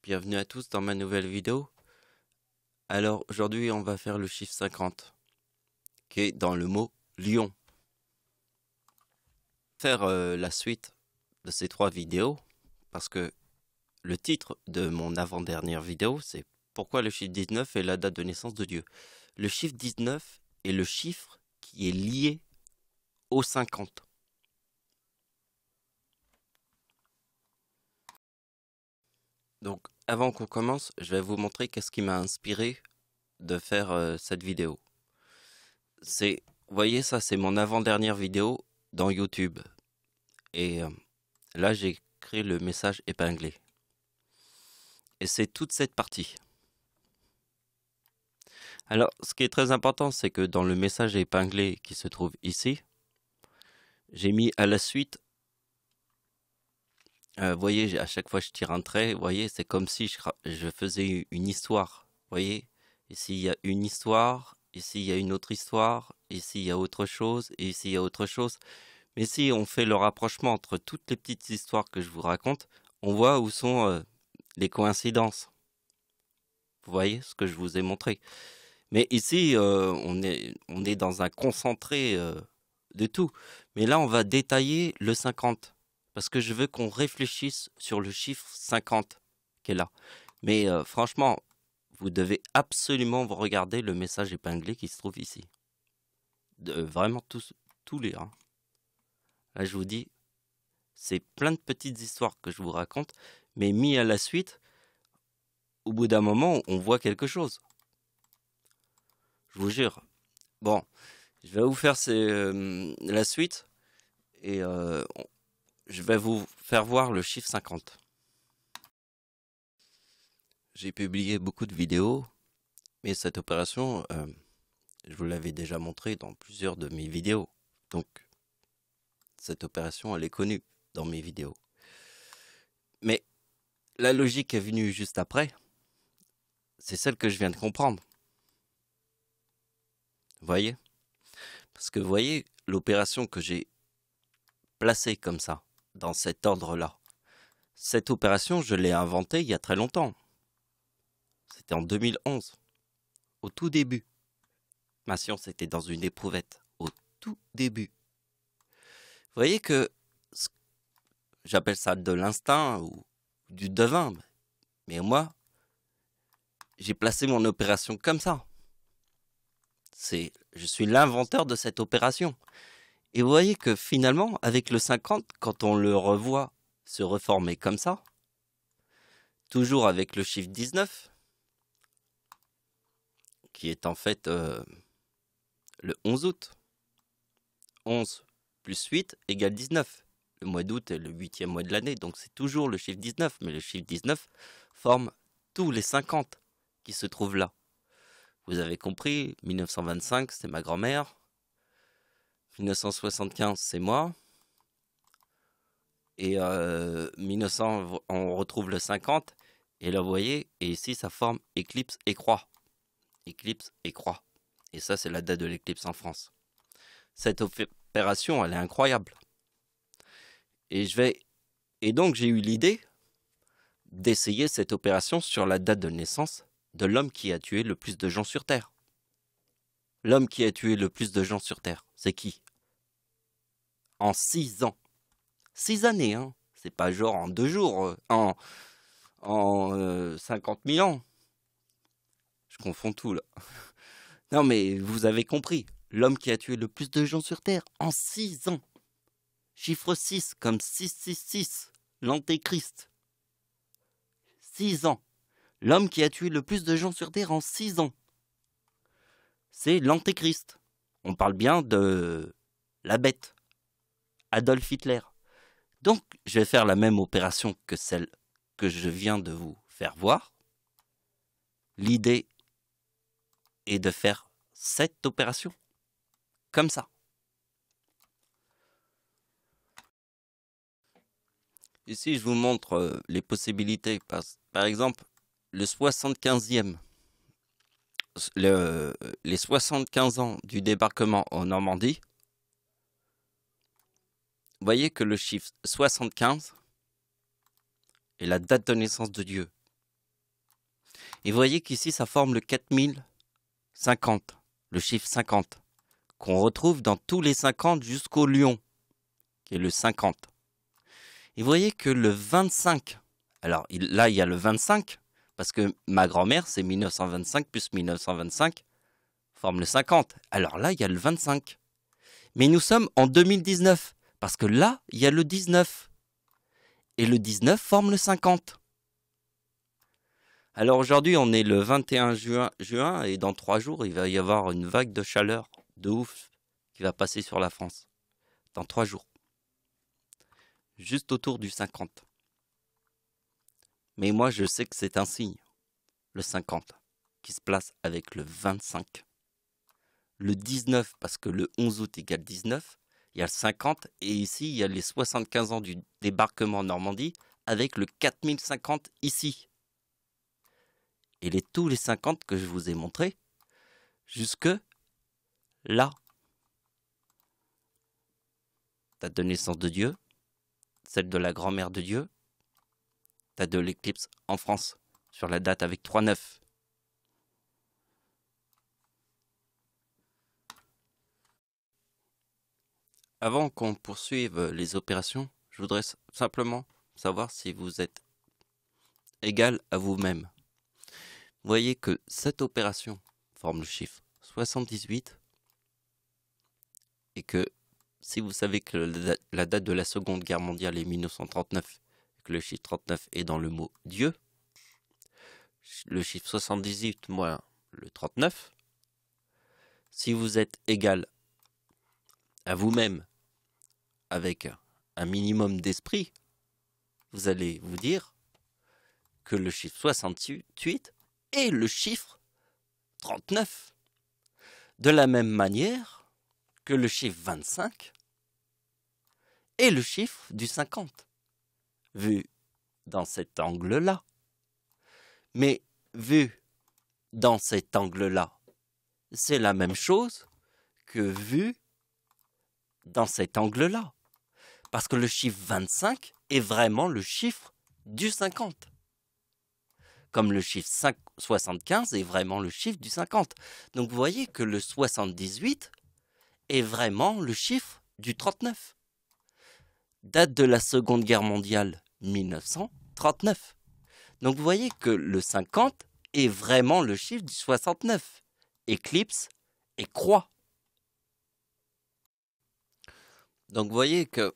bienvenue à tous dans ma nouvelle vidéo. Alors aujourd'hui on va faire le chiffre 50 qui est dans le mot lion. Faire la suite de ces 3 vidéos parce que le titre de mon avant-dernière vidéo c'est pourquoi le chiffre 19 est la date de naissance de Dieu. Le chiffre 19 est le chiffre qui est lié au 50. Donc avant qu'on commence, je vais vous montrer qu'est-ce qui m'a inspiré de faire cette vidéo. Vous voyez ça, c'est mon avant-dernière vidéo dans YouTube. Et là, j'ai créé le message épinglé. Et c'est toute cette partie. Alors, ce qui est très important, c'est que dans le message épinglé qui se trouve ici, j'ai mis à la suite, vous voyez, à chaque fois je tire un trait, vous voyez, c'est comme si je faisais une histoire. Vous voyez, ici il y a une histoire, ici il y a une autre histoire, ici il y a autre chose, et ici il y a autre chose. Mais si on fait le rapprochement entre toutes les petites histoires que je vous raconte, on voit où sont les coïncidences. Vous voyez ce que je vous ai montré. Mais ici, on est dans un concentré de tout. Mais là, on va détailler le 50. Parce que je veux qu'on réfléchisse sur le chiffre 50 qui est là. Mais franchement, vous devez absolument regarder le message épinglé qui se trouve ici. Vraiment tous lire. Hein. Là, je vous dis, c'est plein de petites histoires que je vous raconte, mais mis à la suite, au bout d'un moment, on voit quelque chose. Je vous jure. Bon, je vais vous faire la suite et je vais vous faire voir le chiffre 50. J'ai publié beaucoup de vidéos, mais cette opération, je vous l'avais déjà montré dans plusieurs de mes vidéos. Donc, cette opération, elle est connue dans mes vidéos. Mais la logique est venue juste après. C'est celle que je viens de comprendre. Vous voyez? Parce que vous voyez, l'opération que j'ai placée comme ça, dans cet ordre-là, cette opération, je l'ai inventée il y a très longtemps. C'était en 2011, au tout début. Ma science était dans une éprouvette, au tout début. Vous voyez que j'appelle ça de l'instinct ou du devin, mais moi, j'ai placé mon opération comme ça. Je suis l'inventeur de cette opération. Et vous voyez que finalement, avec le 50, quand on le revoit se reformer comme ça, toujours avec le chiffre 19, qui est en fait le 11 août. 11 plus 8 égale 19. Le mois d'août est le 8e mois de l'année, donc c'est toujours le chiffre 19, mais le chiffre 19 forme tous les 50 qui se trouvent là. Vous avez compris, 1925, c'est ma grand-mère. 1975, c'est moi. Et 1900, on retrouve le 50. Et là, vous voyez, et ici, ça forme éclipse et croix. Éclipse et croix. Et ça, c'est la date de l'éclipse en France. Cette opération, elle est incroyable. Et donc, j'ai eu l'idée d'essayer cette opération sur la date de naissance de l'homme qui a tué le plus de gens sur Terre. L'homme qui a tué le plus de gens sur Terre, c'est qui? En 6 ans. 6 années, hein. C'est pas genre en 2 jours, en 50 000 ans. Je confonds tout, là. Non, mais vous avez compris. L'homme qui a tué le plus de gens sur Terre en 6 ans. Chiffre 6, comme 666, l'Antéchrist. 6 ans. L'homme qui a tué le plus de gens sur Terre en 6 ans. C'est l'Antéchrist. On parle bien de la bête. Adolf Hitler. Donc, je vais faire la même opération que celle que je viens de vous faire voir. L'idée est de faire cette opération comme ça. Ici, je vous montre les possibilités. Par exemple, le 75e, les 75 ans du débarquement en Normandie, vous voyez que le chiffre 75 est la date de naissance de Dieu. Et vous voyez qu'ici, ça forme le 4050, le chiffre 50, qu'on retrouve dans tous les 50 jusqu'au lion, qui est le 50. Et vous voyez que le 25, alors là, il y a le 25, parce que ma grand-mère, c'est 1925 plus 1925, forme le 50. Alors là, il y a le 25. Mais nous sommes en 2019, parce que là, il y a le 19. Et le 19 forme le 50. Alors aujourd'hui, on est le 21 juin et dans 3 jours, il va y avoir une vague de chaleur de ouf qui va passer sur la France. Dans 3 jours. Juste autour du 50. Mais moi, je sais que c'est un signe, le 50, qui se place avec le 25. Le 19, parce que le 11 août égale 19, il y a le 50, et ici, il y a les 75 ans du débarquement en Normandie, avec le 4050 ici. Et tous les 50 que je vous ai montrés, jusque là. Date de naissance de Dieu, celle de la grand-mère de Dieu, date de l'éclipse en France, sur la date avec 3-9. Avant qu'on poursuive les opérations, je voudrais simplement savoir si vous êtes égal à vous-même. Vous voyez que cette opération forme le chiffre 78 et que si vous savez que la date de la Seconde Guerre mondiale est 1939 et que le chiffre 39 est dans le mot Dieu, le chiffre 78 moins le 39, si vous êtes égal à vous-même avec un minimum d'esprit, vous allez vous dire que le chiffre 68 est le chiffre 39. De la même manière que le chiffre 25 est le chiffre du 50, vu dans cet angle-là. Mais vu dans cet angle-là, c'est la même chose que vu dans cet angle-là. Parce que le chiffre 25 est vraiment le chiffre du 50. Comme le chiffre 75 est vraiment le chiffre du 50. Donc vous voyez que le 78 est vraiment le chiffre du 39. Date de la Seconde Guerre mondiale, 1939. Donc vous voyez que le 50 est vraiment le chiffre du 69. Éclipse et croix. Donc vous voyez que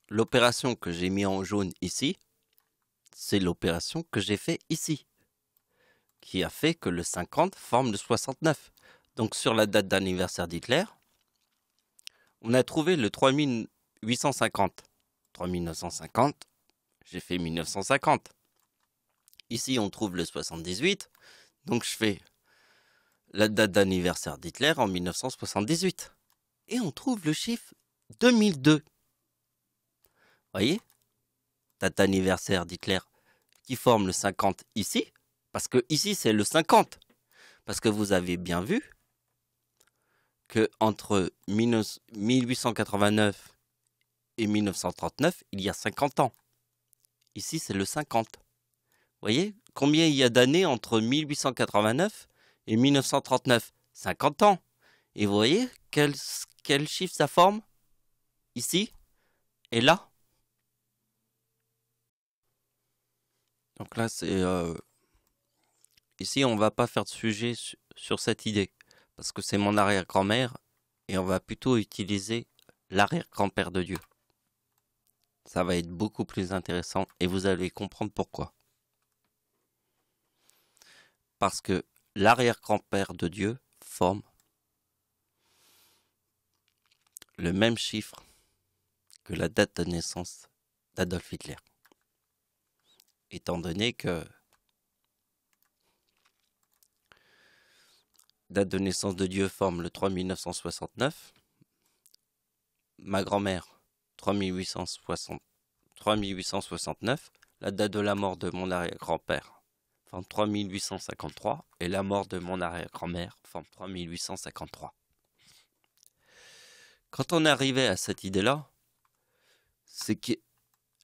l'opération que j'ai mis en jaune ici, c'est l'opération que j'ai fait ici, qui a fait que le 50 forme le 69. Donc sur la date d'anniversaire d'Hitler, on a trouvé le 3850. 3950, j'ai fait 1950. Ici, on trouve le 78, donc je fais la date d'anniversaire d'Hitler en 1978. Et on trouve le chiffre 2002. Voyez, date d'anniversaire d'Hitler qui forme le 50 ici, parce que ici c'est le 50. Parce que vous avez bien vu que entre 1889 et 1939, il y a 50 ans. Ici c'est le 50. Voyez, combien il y a d'années entre 1889 et 1939? 50 ans. Et vous voyez quel chiffre ça forme ici et là. Donc là, c'est ici, on va pas faire de sujet sur cette idée, parce que c'est mon arrière-grand-mère, et on va plutôt utiliser l'arrière-grand-père de Dieu. Ça va être beaucoup plus intéressant, et vous allez comprendre pourquoi. Parce que l'arrière-grand-père de Dieu forme le même chiffre que la date de naissance d'Adolf Hitler. Étant donné que date de naissance de Dieu forme le 3969, ma grand-mère 3869, la date de la mort de mon arrière-grand-père forme 3853 et la mort de mon arrière-grand-mère forme 3853. Quand on est arrivé à cette idée-là, c'est que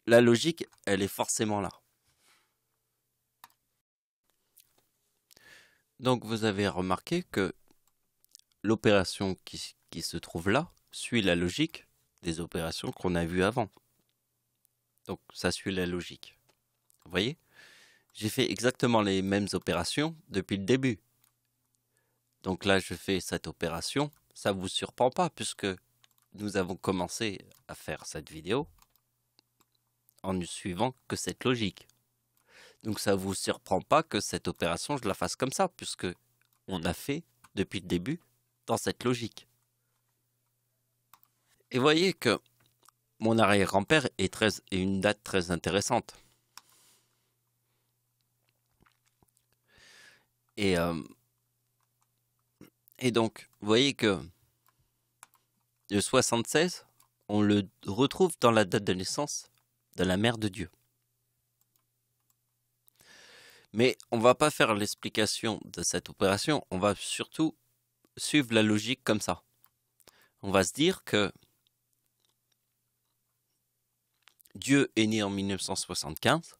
la logique, elle est forcément là. Donc vous avez remarqué que l'opération qui se trouve là suit la logique des opérations qu'on a vues avant. Donc ça suit la logique. Vous voyez? J'ai fait exactement les mêmes opérations depuis le début. Donc là, je fais cette opération. Ça ne vous surprend pas puisque nous avons commencé à faire cette vidéo en ne suivant que cette logique. Donc ça ne vous surprend pas que cette opération, je la fasse comme ça puisque on a fait depuis le début dans cette logique. Et voyez que mon arrière-grand-père est une date très intéressante. Et donc, vous voyez que le 76, on le retrouve dans la date de naissance de la Mère de Dieu. Mais on ne va pas faire l'explication de cette opération, on va surtout suivre la logique comme ça. On va se dire que Dieu est né en 1975.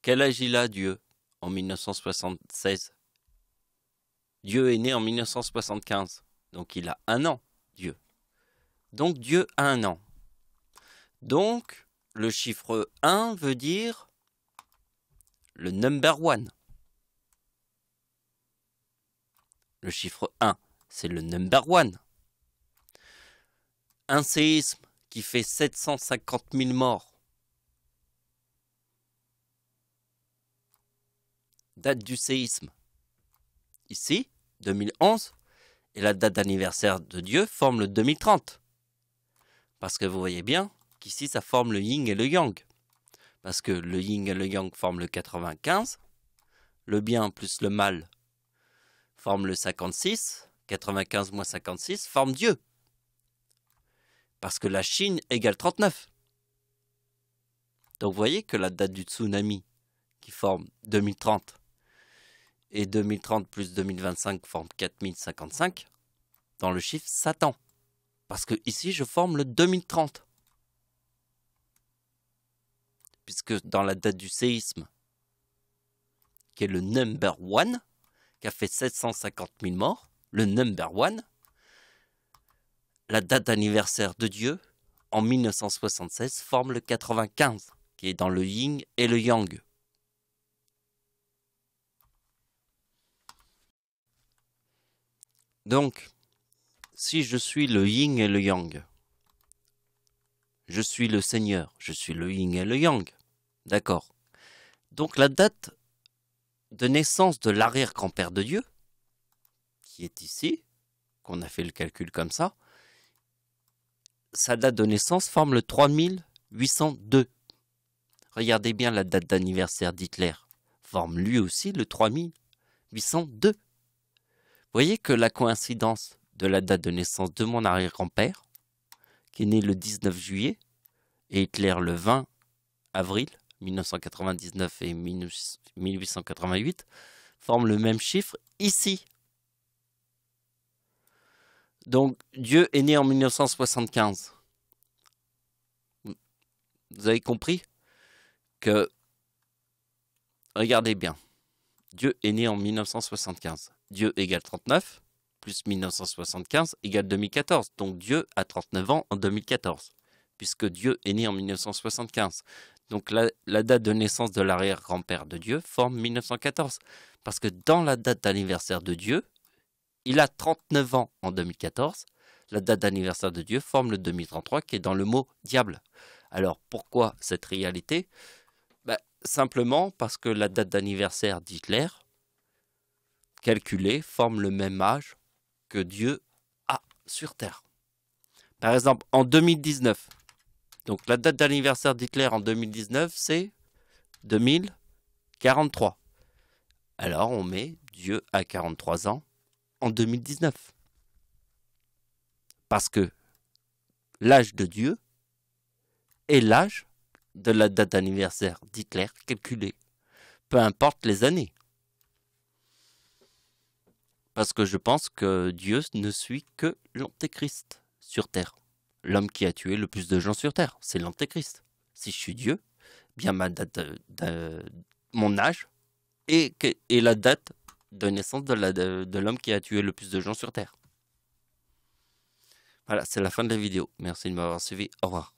Quel âge il a, Dieu, en 1976? Dieu est né en 1975. Donc il a 1 an, Dieu. Donc Dieu a 1 an. Donc le chiffre 1 veut dire le number 1. Le chiffre 1, c'est le number 1. Un séisme qui fait 750 000 morts. Date du séisme. Ici, 2011. Et la date d'anniversaire de Dieu forme le 2030. Parce que vous voyez bien qu'ici, ça forme le yin et le yang. Parce que le yin et le yang forment le 95. Le bien plus le mal forme le 56. 95 moins 56 forme Dieu. Parce que la Chine égale 39. Donc vous voyez que la date du tsunami qui forme 2030 et 2030 plus 2025 forme 4055 dans le chiffre Satan. Parce que ici je forme le 2030. Puisque dans la date du séisme, qui est le number 1, qui a fait 750 000 morts, le number 1, la date d'anniversaire de Dieu, en 1976, forme le 95, qui est dans le yin et le yang. Donc, si je suis le yin et le yang, je suis le Seigneur, je suis le yin et le yang. D'accord. Donc la date de naissance de l'arrière-grand-père de Dieu, qui est ici, qu'on a fait le calcul comme ça, sa date de naissance forme le 3802. Regardez bien la date d'anniversaire d'Hitler, forme lui aussi le 3802. Vous voyez que la coïncidence de la date de naissance de mon arrière-grand-père, qui est né le 19 juillet, et Hitler le 20 avril 1999 et 1888, forme le même chiffre ici. Donc, Dieu est né en 1975. Vous avez compris que, regardez bien, Dieu est né en 1975. Dieu égale 39, plus 1975 égale 2014. Donc, Dieu a 39 ans en 2014, puisque Dieu est né en 1975. Donc, la date de naissance de l'arrière-grand-père de Dieu forme 1914. Parce que dans la date d'anniversaire de Dieu, il a 39 ans en 2014. La date d'anniversaire de Dieu forme le 2033 qui est dans le mot diable. Alors pourquoi cette réalité? Simplement parce que la date d'anniversaire d'Hitler, calculée, forme le même âge que Dieu a sur Terre. Par exemple, en 2019, donc la date d'anniversaire d'Hitler en 2019, c'est 2043. Alors on met Dieu à 43 ans en 2019. Parce que l'âge de Dieu est l'âge de la date d'anniversaire d'Hitler calculée. Peu importe les années. Parce que je pense que Dieu ne suit que l'Antéchrist sur Terre. L'homme qui a tué le plus de gens sur Terre, c'est l'Antéchrist. Si je suis Dieu, bien ma date mon âge et la date de naissance de l'homme qui a tué le plus de gens sur Terre. Voilà, c'est la fin de la vidéo. Merci de m'avoir suivi. Au revoir.